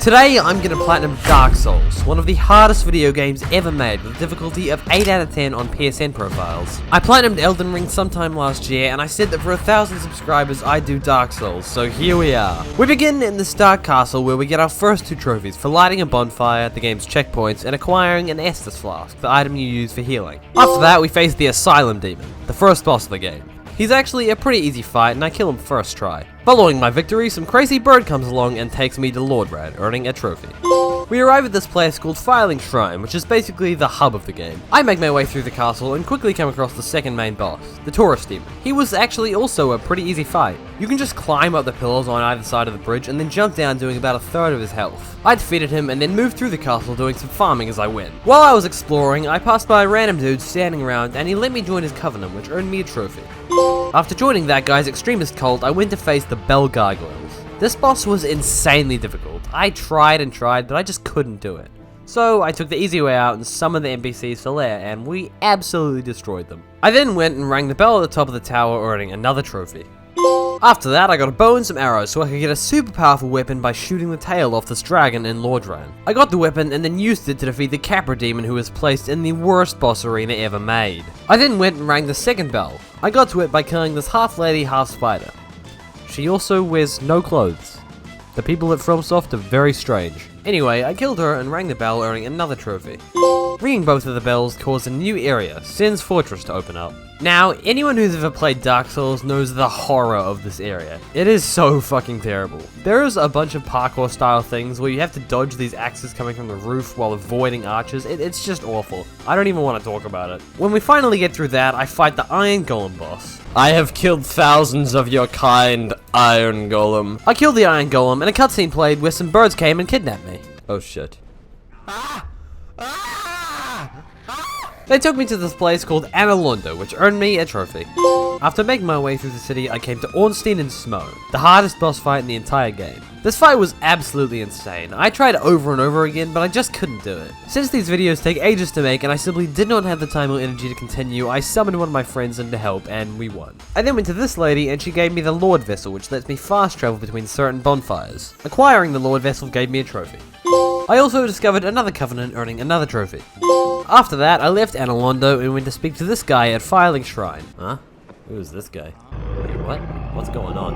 Today I'm gonna platinum Dark Souls, one of the hardest video games ever made with a difficulty of 8 out of 10 on PSN profiles. I platinumed Elden Ring sometime last year and I said that for 1,000 subscribers I'd do Dark Souls, so here we are. We begin in this dark castle where we get our first 2 trophies for lighting a bonfire at the game's checkpoints and acquiring an Estus flask, the item you use for healing. After that we face the Asylum Demon, the first boss of the game. He's actually a pretty easy fight and I kill him first try. Following my victory, some crazy bird comes along and takes me to Lordrad, earning a trophy. We arrive at this place called Filing Shrine, which is basically the hub of the game. I make my way through the castle and quickly come across the second main boss, the Orstein. He was actually also a pretty easy fight. You can just climb up the pillars on either side of the bridge and then jump down doing about 1/3 of his health. I defeated him and then moved through the castle doing some farming as I went. While I was exploring, I passed by a random dude standing around and he let me join his covenant, which earned me a trophy. After joining that guy's extremist cult, I went to face the Bell Gargoyles. This boss was insanely difficult. I tried and tried, but I just couldn't do it. So I took the easy way out and summoned the NPCs to lair, and we absolutely destroyed them. I then went and rang the bell at the top of the tower, earning another trophy. After that, I got a bow and some arrows so I could get a super powerful weapon by shooting the tail off this dragon in Lordrad. I got the weapon and then used it to defeat the Capra demon who was placed in the worst boss arena ever made. I then went and rang the second bell. I got to it by killing this half lady, half spider. She also wears no clothes. The people at FromSoft are very strange. Anyway, I killed her and rang the bell, earning another trophy. Ringing both of the bells caused a new area, Sin's Fortress, to open up. Now, anyone who's ever played Dark Souls knows the horror of this area. It is so fucking terrible. There is a bunch of parkour style things where you have to dodge these axes coming from the roof while avoiding archers. It's just awful. I don't even want to talk about it. When we finally get through that, I fight the Iron Golem boss. I have killed thousands of your kind, Iron Golem. I killed the Iron Golem and a cutscene played where some birds came and kidnapped me. Oh shit. They took me to this place called Analondo, which earned me a trophy. After making my way through the city, I came to Orstein and Smo, the hardest boss fight in the entire game. This fight was absolutely insane. I tried over and over again, but I just couldn't do it. Since these videos take ages to make and I simply did not have the time or energy to continue, I summoned one of my friends in to help and we won. I then went to this lady and she gave me the Lord Vessel, which lets me fast travel between certain bonfires. Acquiring the Lord Vessel gave me a trophy. I also discovered another covenant, earning another trophy. After that, I left Analondo and went to speak to this guy at Filing Shrine. Huh? Who is this guy? Wait, what? What's going on?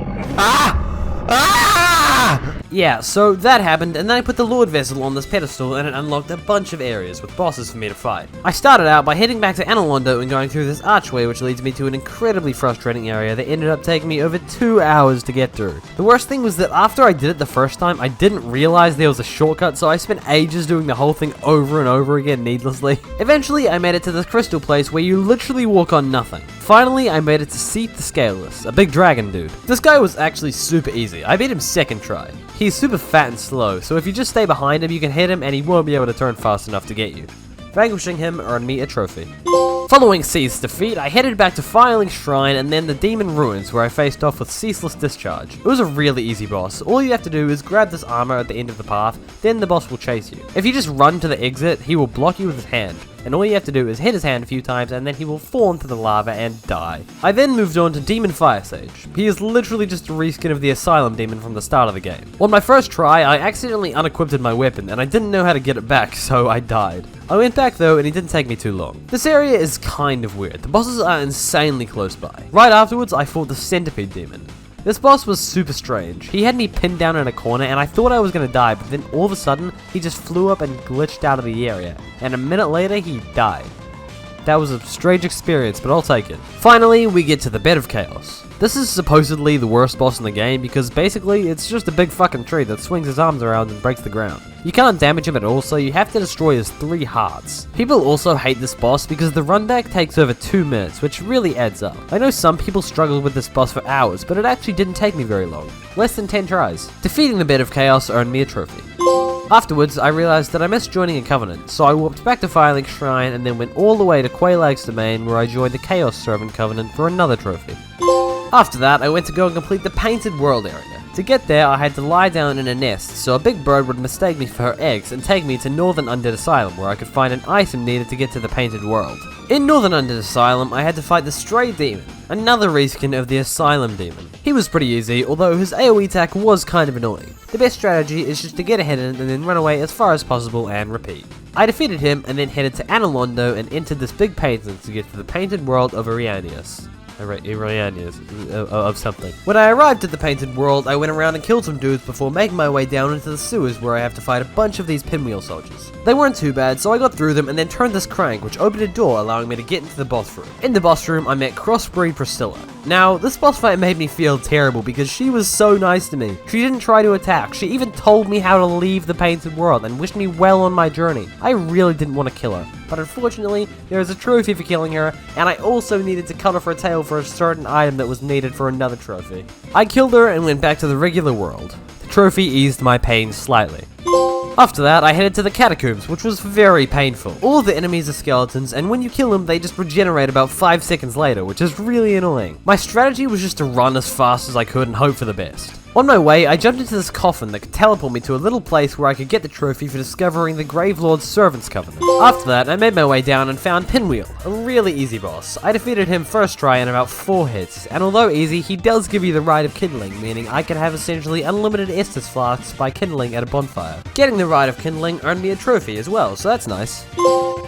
Yeah, so that happened, and then I put the Lord Vessel on this pedestal and it unlocked a bunch of areas with bosses for me to fight. I started out by heading back to Analondo and going through this archway which leads me to an incredibly frustrating area that ended up taking me over 2 hours to get through. The worst thing was that after I did it the first time, I didn't realize there was a shortcut, so I spent ages doing the whole thing over and over again needlessly. Eventually, I made it to this crystal place where you literally walk on nothing. Finally, I made it to Seat the Scaleless, a big dragon dude. This guy was actually super easy. I beat him second try. He's super fat and slow, so if you just stay behind him, you can hit him and he won't be able to turn fast enough to get you. Vanquishing him earned me a trophy. Following Seat's defeat, I headed back to Filing Shrine and then the Demon Ruins where I faced off with Ceaseless Discharge. It was a really easy boss. All you have to do is grab this armor at the end of the path, then the boss will chase you. If you just run to the exit, he will block you with his hand. And all you have to do is hit his hand a few times and then he will fall into the lava and die. I then moved on to Demon Fire Sage. He is literally just a reskin of the Asylum Demon from the start of the game. On my first try, I accidentally unequipped my weapon and I didn't know how to get it back, so I died. I went back though and it didn't take me too long. This area is kind of weird. The bosses are insanely close by. Right afterwards, I fought the Centipede Demon. This boss was super strange. He had me pinned down in a corner and I thought I was gonna die, but then all of a sudden, he just flew up and glitched out of the area. And a minute later, he died. That was a strange experience, but I'll take it. Finally, we get to the Bed of Chaos. This is supposedly the worst boss in the game because basically it's just a big fucking tree that swings his arms around and breaks the ground. You can't damage him at all, so you have to destroy his 3 hearts. People also hate this boss because the run back takes over 2 minutes, which really adds up. I know some people struggled with this boss for hours, but it actually didn't take me very long. Less than 10 tries. Defeating the Bed of Chaos earned me a trophy. Afterwards, I realized that I missed joining a covenant, so I walked back to Filing Shrine and then went all the way to Quaelag's domain where I joined the Chaos Servant Covenant for another trophy. After that, I went to go and complete the Painted World area. To get there, I had to lie down in a nest, so a big bird would mistake me for her eggs and take me to Northern Undead Asylum, where I could find an item needed to get to the Painted World. In Northern Undead Asylum, I had to fight the Stray Demon, another reskin of the Asylum Demon. He was pretty easy, although his AoE attack was kind of annoying. The best strategy is just to get ahead of him and then run away as far as possible and repeat. I defeated him and then headed to Analondo and entered this big painting to get to the Painted World of Iranius. Of something. When I arrived at the Painted World, I went around and killed some dudes before making my way down into the sewers where I have to fight a bunch of these Pinwheel soldiers. They weren't too bad, so I got through them and then turned this crank, which opened a door allowing me to get into the boss room. In the boss room, I met Crossbreed Priscilla. Now, this boss fight made me feel terrible because she was so nice to me. She didn't try to attack, she even told me how to leave the Painted World and wished me well on my journey. I really didn't want to kill her, but unfortunately, there is a trophy for killing her, and I also needed to cut off her tail for a certain item that was needed for another trophy. I killed her and went back to the regular world. The trophy eased my pain slightly. After that, I headed to the Catacombs, which was very painful. All of the enemies are skeletons, and when you kill them, they just regenerate about 5 seconds later, which is really annoying. My strategy was just to run as fast as I could and hope for the best. On my way, I jumped into this coffin that could teleport me to a little place where I could get the trophy for discovering the Gravelord's Servants Covenant. After that, I made my way down and found Pinwheel, a really easy boss. I defeated him first try in about 4 hits, and although easy, he does give you the right of kindling, meaning I can have essentially unlimited Estus flasks by kindling at a bonfire. Getting the right of kindling earned me a trophy as well, so that's nice.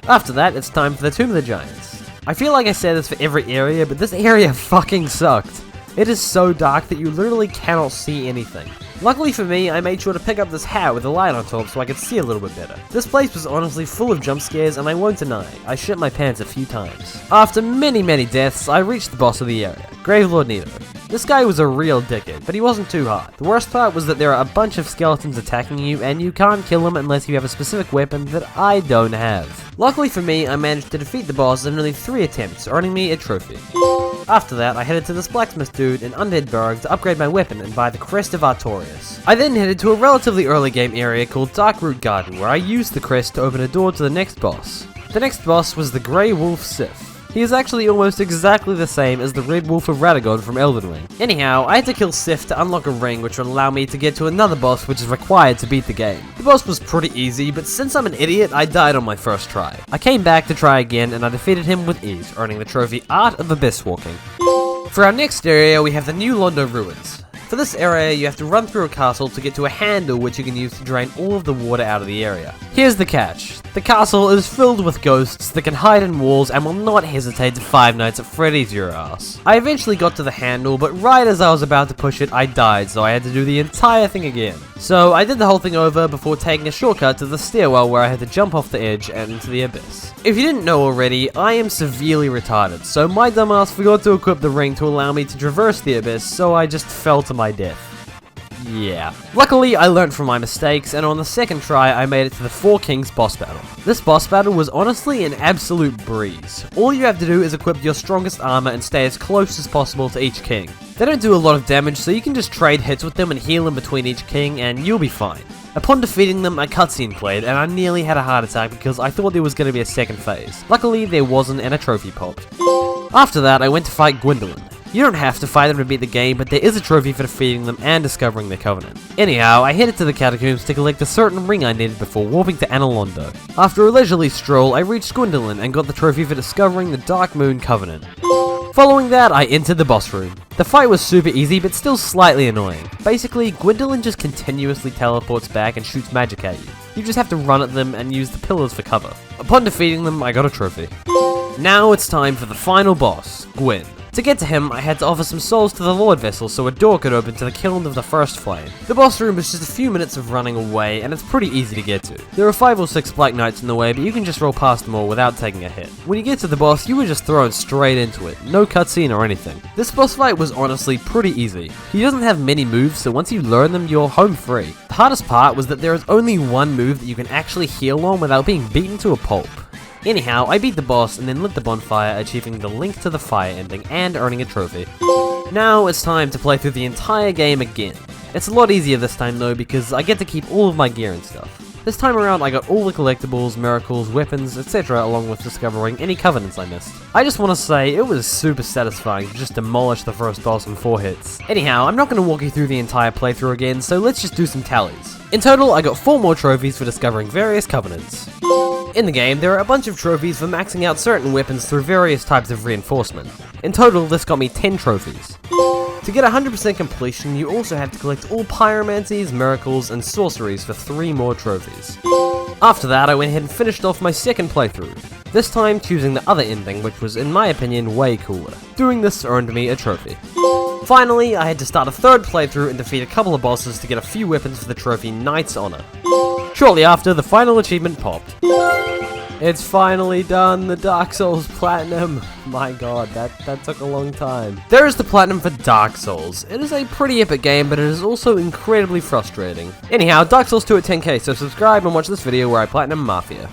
After that, it's time for the Tomb of the Giants. I feel like I say this for every area, but this area fucking sucked. It is so dark that you literally cannot see anything. Luckily for me, I made sure to pick up this hat with a light on top so I could see a little bit better. This place was honestly full of jump scares, and I won't deny, I shit my pants a few times. After many deaths, I reached the boss of the area, Gravelord Nito. This guy was a real dickhead, but he wasn't too hard. The worst part was that there are a bunch of skeletons attacking you, and you can't kill them unless you have a specific weapon that I don't have. Luckily for me, I managed to defeat the boss in only 3 attempts, earning me a trophy. After that, I headed to this blacksmith dude in Undead Burg to upgrade my weapon and buy the Crest of Artorias. I then headed to a relatively early game area called Darkroot Garden, where I used the crest to open a door to the next boss. The next boss was the Grey Wolf Sith. He is actually almost exactly the same as the Red Wolf of Radagon from Elden Ring. Anyhow, I had to kill Sif to unlock a ring which would allow me to get to another boss which is required to beat the game. The boss was pretty easy, but since I'm an idiot, I died on my first try. I came back to try again and I defeated him with ease, earning the trophy Art of Abyss Walking. For our next area, we have the New Londo Ruins. For this area, you have to run through a castle to get to a handle which you can use to drain all of the water out of the area. Here's the catch. The castle is filled with ghosts that can hide in walls and will not hesitate to Five Nights at Freddy's your ass. I eventually got to the handle, but right as I was about to push it, I died, so I had to do the entire thing again. So I did the whole thing over before taking a shortcut to the stairwell where I had to jump off the edge and into the abyss. If you didn't know already, I am severely retarded, so my dumbass forgot to equip the ring to allow me to traverse the abyss, so I just fell to my death. Yeah. Luckily, I learned from my mistakes, and on the second try, I made it to the Four Kings boss battle. This boss battle was honestly an absolute breeze. All you have to do is equip your strongest armor and stay as close as possible to each king. They don't do a lot of damage, so you can just trade hits with them and heal in between each king, and you'll be fine. Upon defeating them, a cutscene played, and I nearly had a heart attack because I thought there was going to be a second phase. Luckily, there wasn't, and a trophy popped. After that, I went to fight Gwindel. You don't have to fight them to beat the game, but there is a trophy for defeating them and discovering their covenant. Anyhow, I headed to the Catacombs to collect a certain ring I needed before warping to Analondo. After a leisurely stroll, I reached Gwindel and got the trophy for discovering the Dark Moon Covenant. Following that, I entered the boss room. The fight was super easy, but still slightly annoying. Basically, Gwendolyn just continuously teleports back and shoots magic at you. You just have to run at them and use the pillars for cover. Upon defeating them, I got a trophy. Now it's time for the final boss, Gwyn. To get to him, I had to offer some souls to the Lord Vessel so a door could open to the kiln of the First Flame. The boss room is just a few minutes of running away, and it's pretty easy to get to. There are 5 or 6 Black Knights in the way, but you can just roll past them all without taking a hit. When you get to the boss, you were just thrown straight into it, no cutscene or anything. This boss fight was honestly pretty easy. He doesn't have many moves, so once you learn them, you're home free. The hardest part was that there is only one move that you can actually heal on without being beaten to a pulp. Anyhow, I beat the boss and then lit the bonfire, achieving the Link to the Fire ending and earning a trophy. Now it's time to play through the entire game again. It's a lot easier this time though because I get to keep all of my gear and stuff. This time around I got all the collectibles, miracles, weapons, etc. along with discovering any covenants I missed. I just want to say, it was super satisfying to just demolish the first boss in 4 hits. Anyhow, I'm not going to walk you through the entire playthrough again, so let's just do some tallies. In total, I got 4 more trophies for discovering various covenants. In the game, there are a bunch of trophies for maxing out certain weapons through various types of reinforcement. In total, this got me 10 trophies. To get 100% completion, you also have to collect all pyromancies, miracles, and sorceries for 3 more trophies. After that, I went ahead and finished off my second playthrough, this time choosing the other ending, which was in my opinion way cooler. Doing this earned me a trophy. Finally, I had to start a third playthrough and defeat a couple of bosses to get a few weapons for the trophy Knight's Honor. Shortly after, the final achievement popped. It's finally done, the Dark Souls Platinum. My god, that took a long time. There is the Platinum for Dark Souls. It is a pretty epic game, but it is also incredibly frustrating. Anyhow, Dark Souls 2 at 10k, so subscribe and watch this video where I Platinum Mafia.